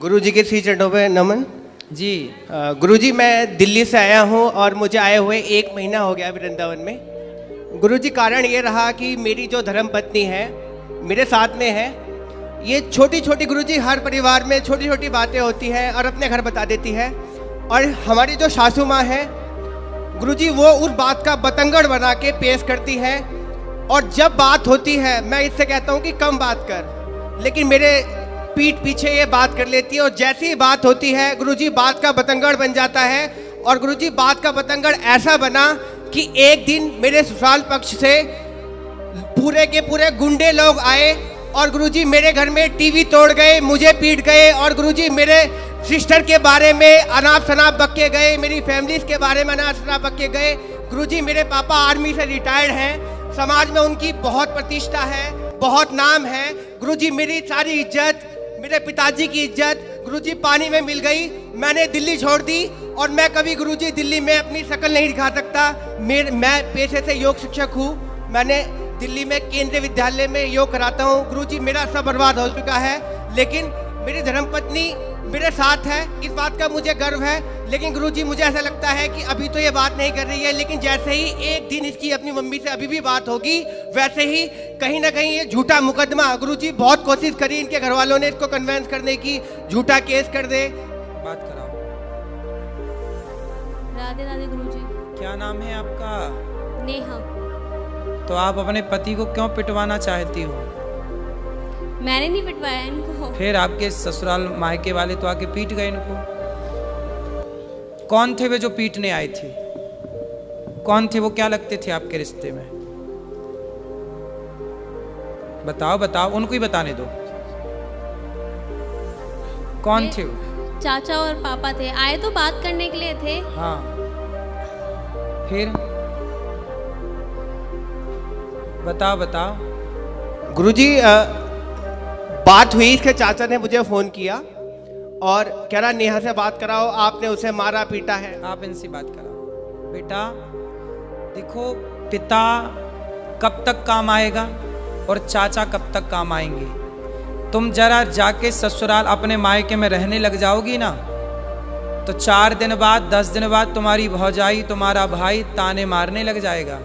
गुरुजी के श्री चरणों पे नमन जी। गुरुजी, मैं दिल्ली से आया हूँ और मुझे आए हुए 1 महीना हो गया वृंदावन में। गुरुजी, कारण ये रहा कि मेरी जो धर्म पत्नी है मेरे साथ में है। ये छोटी छोटी गुरुजी हर परिवार में छोटी छोटी बातें होती हैं और अपने घर बता देती है। और हमारी जो सासू माँ है गुरुजी, वो उस बात का बतंगड़ बना के पेश करती है। और जब बात होती है मैं इससे कहता हूँ कि कम बात कर, लेकिन मेरे पीठ पीछे ये बात कर लेती है। और जैसी ही बात होती है गुरुजी, बात का बतंगड़ बन जाता है। और गुरुजी, बात का बतंगड़ ऐसा बना कि एक दिन मेरे ससुराल पक्ष से पूरे के पूरे गुंडे लोग आए और गुरुजी मेरे घर में टीवी तोड़ गए, मुझे पीट गए। और गुरुजी मेरे सिस्टर के बारे में अनाप शनाप बक के गए, मेरी फैमिलीज के बारे में अनाप शनाप बक के गए। गुरुजी, मेरे पापा आर्मी से रिटायर्ड हैं, समाज में उनकी बहुत प्रतिष्ठा है, बहुत नाम है। गुरुजी, मेरी सारी इज्जत, मेरे पिताजी की इज्जत गुरुजी पानी में मिल गई। मैंने दिल्ली छोड़ दी और मैं कभी गुरुजी दिल्ली में अपनी शक्ल नहीं दिखा सकता। मैं पेशे से योग शिक्षक हूँ। मैंने दिल्ली में केंद्रीय विद्यालय में योग कराता हूँ। गुरुजी, मेरा सब बर्बाद हो चुका है, लेकिन मेरी धर्मपत्नी मेरे साथ है, इस बात का मुझे गर्व है। लेकिन गुरुजी, मुझे ऐसा लगता है कि अभी तो ये बात नहीं कर रही है, लेकिन जैसे ही एक दिन इसकी अपनी मम्मी से अभी भी बात होगी, वैसे ही कहीं ना कहीं ये झूठा मुकदमा, गुरुजी बहुत कोशिश करी इनके घर वालों ने इसको कन्वेंस करने की, झूठा केस कर दे। बात कराओ। राधे राधे गुरुजी। क्या नाम है आपका? नेहा। तो आप अपने पति को क्यों पिटवाना चाहती हो? मैंने नहीं पिटवाया इनको। फिर आपके ससुराल मायके वाले तो आके पीट गए इनको। कौन थे वे जो पीटने आए थे? कौन थे वो? क्या लगते थे आपके रिश्ते में? बताओ बताओ, उनको ही बताने दो। कौन थे वो? चाचा और पापा थे, आए तो बात करने के लिए थे। हाँ, फिर बताओ बताओ। गुरुजी, बात हुई, इसके चाचा ने मुझे फ़ोन किया और कह रहा नेहा से बात कराओ, आपने उसे मारा पीटा है। आप इनसे बात कराओ। बेटा देखो, पिता कब तक काम आएगा और चाचा कब तक काम आएंगे। तुम जरा जाके ससुराल अपने मायके में रहने लग जाओगी ना, तो 4 दिन बाद 10 दिन बाद तुम्हारी भौजाई, तुम्हारा भाई ताने मारने लग जाएगा।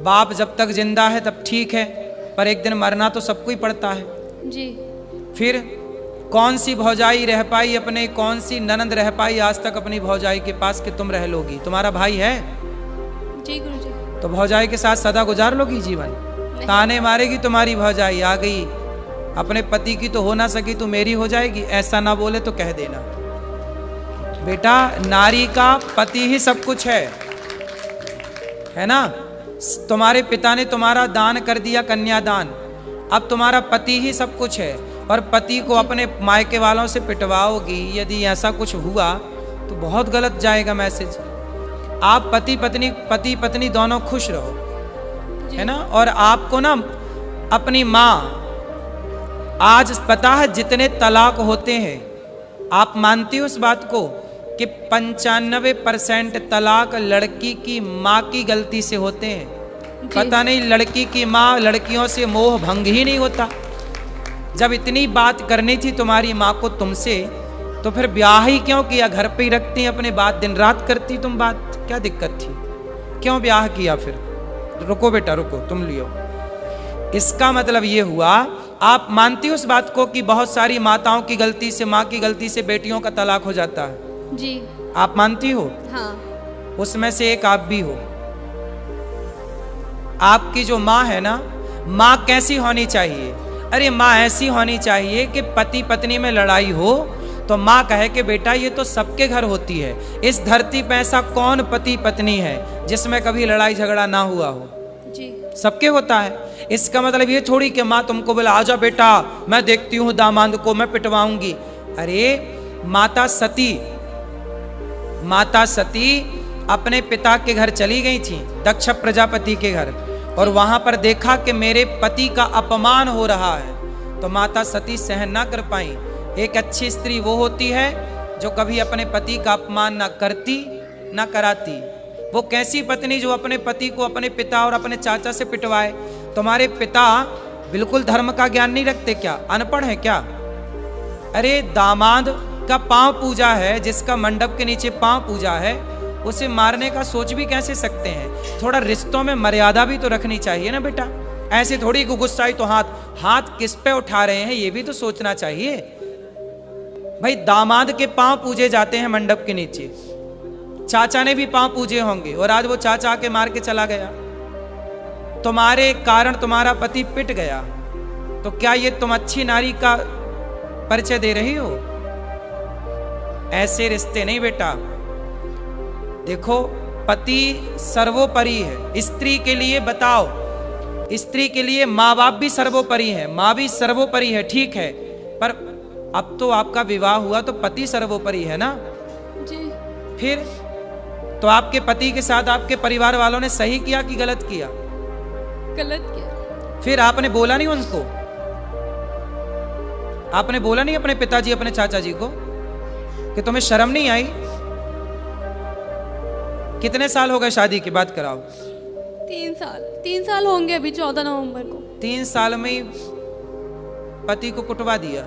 बाप जब तक जिंदा है तब ठीक है, पर एक दिन मरना तो सबको ही पड़ता है जी। फिर कौन सी भौजाई रह पाई अपने, कौन सी ननंद रह पाई आज तक अपनी भौजाई के पास कि तुम रह लोगी? तुम्हारा भाई है जी गुरुजी। तो भौजाई के साथ सदा गुजार लोगी जीवन? ताने मारेगी तुम्हारी भौजाई, आ गई अपने पति की तो हो ना सकी तो मेरी हो जाएगी, ऐसा ना बोले तो कह देना। बेटा, नारी का पति ही सब कुछ है ना। तुम्हारे पिता ने तुम्हारा दान कर दिया, कन्यादान, अब तुम्हारा पति ही सब कुछ है। और पति को अपने मायके वालों से पिटवाओगी, यदि ऐसा कुछ हुआ तो बहुत गलत जाएगा मैसेज। आप पति पत्नी दोनों खुश रहो, है ना। और आपको ना अपनी माँ, आज पता है जितने तलाक होते हैं, आप मानती हो उस बात को कि 95% तलाक लड़की की माँ की गलती से होते हैं। पता नहीं लड़की की माँ, लड़कियों से मोह भंग ही नहीं होता। जब इतनी बात करनी थी तुम्हारी माँ को तुमसे, तो फिर ब्याह ही क्यों किया? घर पे ही रखती अपने बात, दिन रात करती तुम बात, क्या दिक्कत थी? क्यों ब्याह किया फिर? रुको बेटा रुको, तुम लियो। इसका मतलब ये हुआ, आप मानती हो उस बात को कि बहुत सारी माताओं की गलती से, माँ की गलती से बेटियों का तलाक हो जाता है जी। आप मानती हो? हाँ। उसमें से एक आप भी हो। आपकी जो माँ है ना, माँ कैसी होनी चाहिए? अरे माँ ऐसी होनी चाहिए कि पति पत्नी में लड़ाई हो तो माँ कहे कि बेटा ये तो सबके घर होती है, इस धरती पे ऐसा कौन पति पत्नी है जिसमें कभी लड़ाई झगड़ा ना हुआ हो? जी। सबके होता है। इसका मतलब ये थोड़ी कि माँ तुमको बोला आजा बेटा मैं देखती हूँ दामाद को मैं पिटवाऊंगी। अरे माता सती अपने पिता के घर चली गई थी, दक्ष प्रजापति के घर, और वहां पर देखा कि मेरे पति का अपमान हो रहा है, तो माता सती सहन ना कर पाई। एक अच्छी स्त्री वो होती है जो कभी अपने पति का अपमान ना करती ना कराती। वो कैसी पत्नी जो अपने पति को अपने पिता और अपने चाचा से पिटवाए? तुम्हारे पिता बिल्कुल धर्म का ज्ञान नहीं रखते क्या? अनपढ़ है क्या? अरे दामाद का पांव पूजा है, जिसका मंडप के नीचे पांव पूजा है, उसे मारने का सोच भी कैसे सकते हैं? थोड़ा रिश्तों में मर्यादा भी तो रखनी चाहिए ना बेटा। ऐसे थोड़ी गुस्साई तो हाथ किस पे उठा रहे हैं ये भी तो सोचना चाहिए। भाई दामाद के पांव पूजे जाते हैं मंडप के नीचे, चाचा ने भी पांव पूजे होंगे, और आज वो चाचा आके मार के चला गया, तुम्हारे कारण तुम्हारा पति पिट गया, तो क्या ये तुम अच्छी नारी का परिचय दे रही हो? ऐसे रिश्ते नहीं बेटा। देखो पति सर्वोपरि है, स्त्री के लिए बताओ, स्त्री के लिए माँ बाप भी सर्वोपरि है, माँ भी सर्वोपरि है, ठीक है, पर अब तो आपका विवाह हुआ तो पति सर्वोपरि है ना जी। फिर तो आपके पति के साथ आपके परिवार वालों ने सही किया कि गलत किया? गलत किया। फिर आपने बोला नहीं उनको? आपने बोला नहीं अपने पिताजी अपने चाचा जी को कि तुम्हें शर्म नहीं आई? कितने साल हो गए शादी की बात कराओ? 3 साल होंगे अभी 14 नवंबर को। 3 साल में ही पति को कुटवा दिया,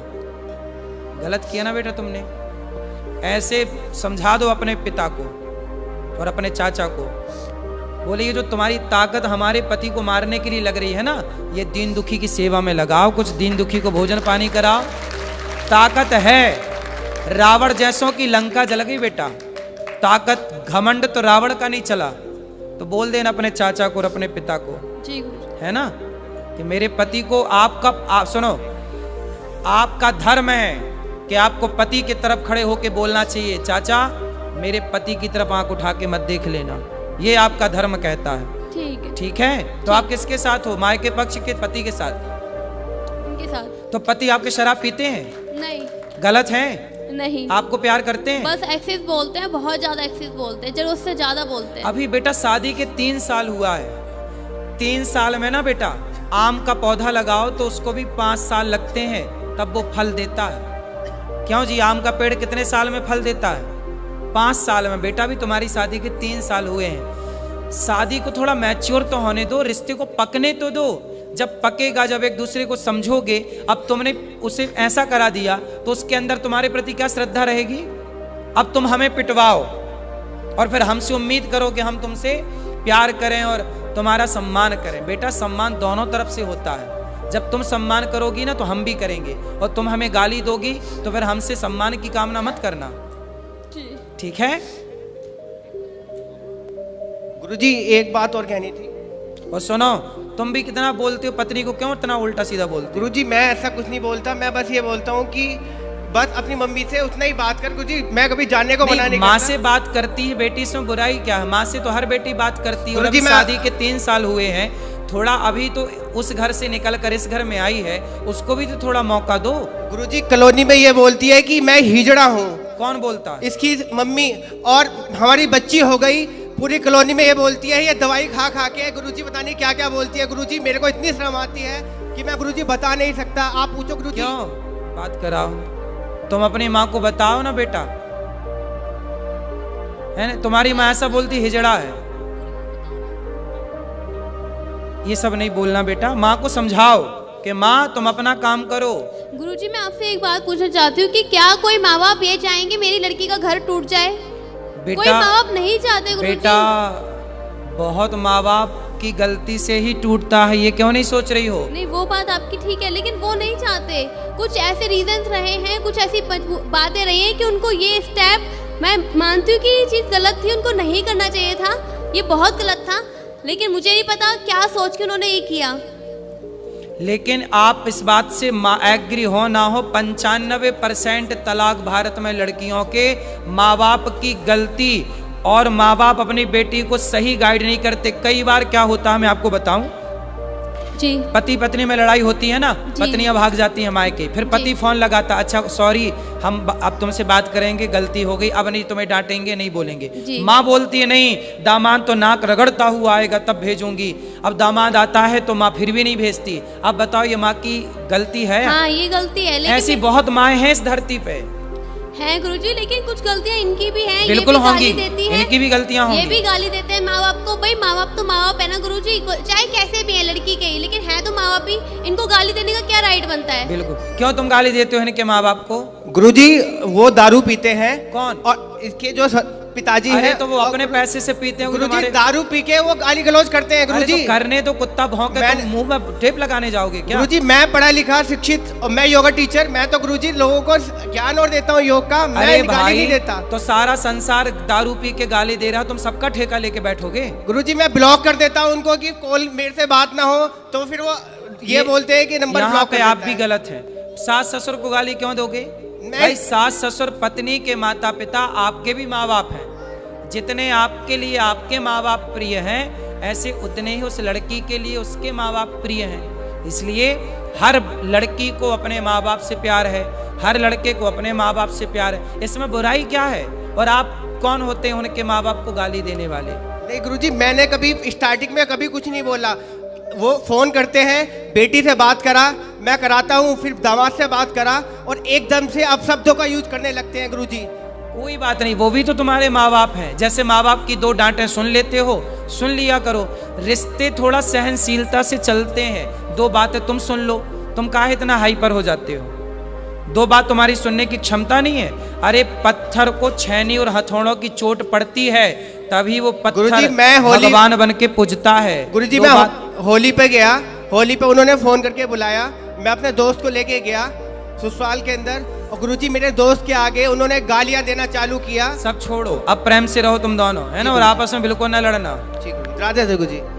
गलत किया ना बेटा तुमने। ऐसे समझा दो अपने पिता को और अपने चाचा को, बोले ये जो तुम्हारी ताकत हमारे पति को मारने के लिए लग रही है ना, ये दीन दुखी की सेवा में लगाओ, कुछ दीन दुखी को भोजन पानी कराओ, ताकत है। रावण जैसों की लंका जल गई बेटा, ताकत घमंड तो रावण का नहीं चला। तो बोल देना अपने चाचा को और अपने पिता को, जी गुरुजी। है ना, कि मेरे पति को आप सुनो, आपका धर्म है कि आपको पति की तरफ खड़े होके बोलना चाहिए, चाचा मेरे पति की तरफ आंख उठा के मत देख लेना, ये आपका धर्म कहता है। ठीक है। ठीक है, तो आप किसके साथ हो? माँ के पक्ष के पति के साथ? उनके साथ। तो पति आपके शराब पीते हैं? नहीं। गलत है? नहीं। आपको प्यार करते हैं? बस एक्सेस बोलते हैं, बहुत ज्यादा एक्सेस बोलते हैं, जरूरत से ज्यादा बोलते हैं। अभी बेटा शादी के 3 साल हुआ है, 3 साल में ना बेटा आम का पौधा लगाओ तो उसको भी 5 साल लगते हैं तब वो फल देता है। क्यों जी? आम का पेड़ कितने साल में फल देता है? 5 साल में। बेटा भी तुम्हारी शादी के 3 साल हुए हैं, शादी को थोड़ा मैच्योर तो होने दो, रिश्ते को पकने तो दो। जब पकेगा, जब एक दूसरे को समझोगे, अब तुमने उसे ऐसा करा दिया तो उसके अंदर तुम्हारे प्रति क्या श्रद्धा रहेगी? अब तुम हमें पिटवाओ और फिर हमसे उम्मीद करो कि हम तुमसे प्यार करें और तुम्हारा सम्मान करें। बेटा सम्मान दोनों तरफ से होता है, जब तुम सम्मान करोगी ना तो हम भी करेंगे, और तुम हमें गाली दोगी तो फिर हमसे सम्मान की कामना मत करना, ठीक है? गुरुजी एक बात और कहनी थी। और सुनो, तुम भी कितना बोलते हो, पत्नी को क्यों इतना उल्टा सीधा बोलते हो? गुरुजी मैं ऐसा कुछ नहीं बोलता, मैं बस ये बोलता हूँ कि बस अपनी मम्मी से उतना ही बात कर। गुरुजी मैं कभी जानने को मना नहीं माँ करता। से बात करती है बेटी, इसमें बुराई क्या है? माँ से तो हर बेटी बात करती है। और गुरुजी अभी मैं- शादी के 3 साल हुए हैं, थोड़ा अभी तो उस घर से निकल कर इस घर में आई है, उसको भी तो थोड़ा मौका दो। गुरुजी कॉलोनी में ये बोलती है कि मैं हिजड़ा हूँ। कौन बोलता है? इसकी मम्मी, और हमारी बच्ची हो गई, पूरी कॉलोनी में ये बोलती है ये दवाई खा खा के। गुरुजी पता नहीं क्या क्या बोलती है। गुरुजी मेरे को इतनी शर्म आती है कि मैं गुरुजी बता नहीं सकता, आप पूछो गुरुजी। क्यों बात कराओ? तुम अपनी माँ को बताओ ना बेटा, है ना? तुम्हारी माँ ऐसा बोलती हिजड़ा है, ये सब नहीं बोलना बेटा। माँ को समझाओ कि माँ तुम अपना काम करो। गुरुजी मैं आपसे एक बात पूछना चाहती हूँ कि क्या कोई माँ बाप ये चाहेंगे मेरी लड़की का घर टूट जाए? कोई माँ बाप नहीं चाहते गुरुजी। बेटा बहुत माँ बाप की गलती से ही टूटता है, ये क्यों नहीं सोच रही हो? नहीं वो बात आपकी ठीक है, लेकिन वो नहीं चाहते। कुछ ऐसे रीजंस रहे हैं, कुछ ऐसी बातें रही हैं कि उनको ये स्टेप, मैं मानती हूँ कि ये चीज़ गलत थी, उनको नहीं करना चाहिए था, ये बहुत गलत था, लेकिन मुझे नहीं पता क्या सोच के उन्होंने ये किया। लेकिन आप इस बात से एग्री हो ना हो, 95% तलाक भारत में लड़कियों के माँ बाप की गलती, और माँ बाप अपनी बेटी को सही गाइड नहीं करते। कई बार क्या होता है मैं आपको बताऊं, जी पति पत्नी में लड़ाई होती है ना, पत्नियां भाग जाती हैं मायके, फिर पति फोन लगाता, अच्छा सॉरी हम अब तुमसे बात करेंगे, गलती हो गई, अब नहीं तुम्हें डांटेंगे, नहीं बोलेंगे। माँ बोलती है नहीं, दामाद तो नाक रगड़ता हुआ आएगा तब भेजूंगी। अब दामाद आता है तो माँ फिर भी नहीं भेजती। अब बताओ ये माँ की गलती है? हाँ ये गलती है, लेकिन ऐसी बहुत माएँ हैं इस धरती पे। हैं गुरुजी, लेकिन कुछ गलतियां इनकी भी हैं। बिल्कुल ये भी होंगी, गाली देती हैं, इनकी भी गलतियां ये होंगी। भी गाली देते हैं माँ बाप को। भाई माँ बाप तो माँ बाप है ना गुरुजी, चाहे कैसे भी है लड़की के ही, लेकिन है तो माँ बाप ही। इनको गाली देने का क्या राइट बनता है? बिल्कुल। क्यों तुम गाली देते हो इनके माँ बाप को? गुरुजी वो दारू पीते हैं। कौन? और इसके जो पिताजी अरे हैं तो वो अपने पैसे से पीते हैं गुरुजी, तुम्हारे। दारू पी के वो गाली गलौज करते हैं अरे गुरुजी। तो करने तो कुत्ता भौंके, मैं- तुम मुंह में टेप लगाने जाओगे क्या? गुरुजी मैं पढ़ा लिखा शिक्षित और मैं योगा टीचर, मैं तो गुरुजी लोगों को ज्ञान और देता हूँ योग का, मैं अरे गाली भाई नहीं देता। तो सारा संसार दारू पी के गाली दे रहा, तुम सबका ठेका लेके बैठोगे? गुरुजी मैं ब्लॉक कर देता हूँ उनको कि कॉल मेरे से बात ना हो, तो फिर वो ये बोलते हैं कि नंबर यहाँ ब्लॉक पे कर आप देता भी है। गलत हैं। सास ससुर को गाली क्यों दोगे? भाई सास ससुर पत्नी के माता पिता आपके भी माँ बाप हैं। जितने आपके लिए आपके माँ बाप प्रिय हैं, ऐसे उतने ही उस लड़की के लिए उसके माँ बाप प्रिय हैं। इसलिए हर लड़की को अपने माँ बाप से प्यार है, हर लड़के को अपने माँ बाप से प्यार है। इसमें बुराई क्या है? और आप कौन होते हैं उनके माँ बाप को गाली देने वाले? नहीं गुरुजी, मैंने कभी स्टार्टिंग में कभी कुछ नहीं बोला। वो फोन करते हैं, बेटी से बात करा, मैं कराता हूँ, फिर दामाद से बात करा, और एकदम से अब शब्दों का यूज करने लगते हैं गुरुजी। कोई बात नहीं, वो भी तो तुम्हारे माँ बाप हैं। जैसे माँ बाप की दो डांटें सुन लेते हो, सुन लिया करो। रिश्ते थोड़ा सहनशीलता से चलते हैं। दो बातें तुम सुन लो, तुम काहे इतना हाइपर हो जाते हो? दो बात तुम्हारी सुनने की क्षमता नहीं है। अरे पत्थर को छेनी और हथौड़ों की चोट पड़ती है, तभी वो पत्थर गुरुजी, मैं भगवान बन के पूजता है। गुरुजी दो मैं बात- होली पे गया, होली पे उन्होंने फोन करके बुलाया, मैं अपने दोस्त को लेके गया ससुराल के अंदर, और गुरुजी मेरे दोस्त के आगे उन्होंने गालियां देना चालू किया। सब छोड़ो, अब प्रेम से रहो तुम दोनों, है ना? और आपस में बिल्कुल ना लड़ना। ठीक है, राधे राधे गुरुजी।